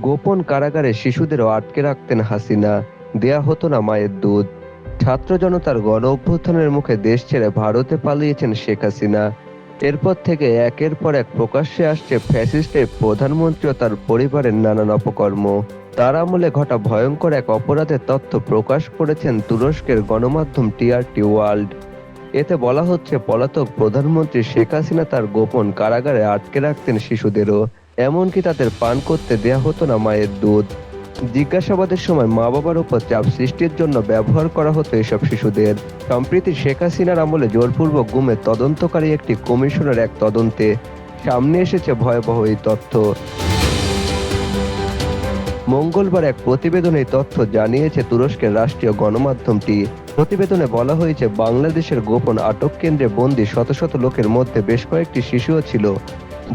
গোপন কারাগারে শিশুদেরও আটকে রাখতেন হাসিনা, দেয়া হতো না মায়ের দুধ। ছাত্র জনতার গণ অভ্যুত্থানের মুখে দেশ ছেড়ে ভারতে পালিয়েছেন শেখ হাসিনা। এরপর থেকে একের পর এক প্রকাশ্যে আসছে ফ্যাসিস্টের প্রধানমন্ত্রী ও তার পরিবারের নানান অপকর্ম। তার আমলে ঘটা ভয়ঙ্কর এক অপরাধের তথ্য প্রকাশ করেছেন তুরস্কের গণমাধ্যম টিআরটি ওয়ার্ল্ড। এতে বলা হচ্ছে, পলাতক প্রধানমন্ত্রী শেখ হাসিনা তার গোপন কারাগারে আটকে রাখতেন শিশুদেরও, এমনকি তাদের পান করতে দেয়া হতো না মায়ের দুধ। জিজ্ঞাসাবাদের সময় মা বাবার উপর চাপ সৃষ্টির জন্য ব্যবহার করা হতো এসব শিশুদের। সম্প্রতি শেখ হাসিনার আমলে জোরপূর্বক গুমে তদন্তকারী একটি কমিশনের এক তদন্তে সামনে এসেছে ভয়াবহ এই তথ্য। মঙ্গলবার এক প্রতিবেদনে এই তথ্য জানিয়েছে তুরস্কের রাষ্ট্রীয় গণমাধ্যমটি। প্রতিবেদনে বলা হয়েছে, বাংলাদেশের গোপন আটক কেন্দ্রে বন্দী শত শত লোকের মধ্যে বেশ কয়েকটি শিশুও ছিল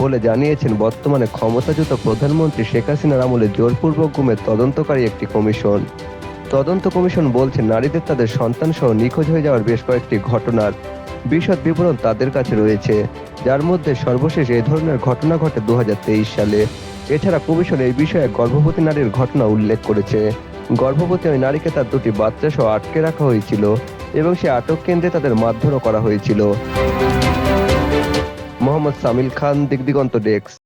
বলে জানিয়েছেন বর্তমানে ক্ষমতাচ্যুত প্রধানমন্ত্রী শেখ হাসিনার আমলে জোরপূর্বক গুমের তদন্তকারী একটি কমিশন। তদন্ত কমিশন বলছে, নারীদের তাদের সন্তান সহ নিখোঁজ হয়ে যাওয়ার বেশ কয়েকটি ঘটনার বিশদ বিবরণ তাদের কাছে রয়েছে, যার মধ্যে সর্বশেষ এই ধরনের ঘটনা ঘটে 2023 সালে। এছাড়া কমিশন এই বিষয়ে গর্ভবতী নারীর ঘটনা উল্লেখ করেছে। গর্ভবতী ওই নারীকে তার দুটি বাচ্চা সহ আটকে রাখা হয়েছিল এবং সে আটক কেন্দ্রে তাদের মারধরও করা হয়েছিল। মোহাম্মদ সামিল খান, দিগদিগন্ত ডেস্ক।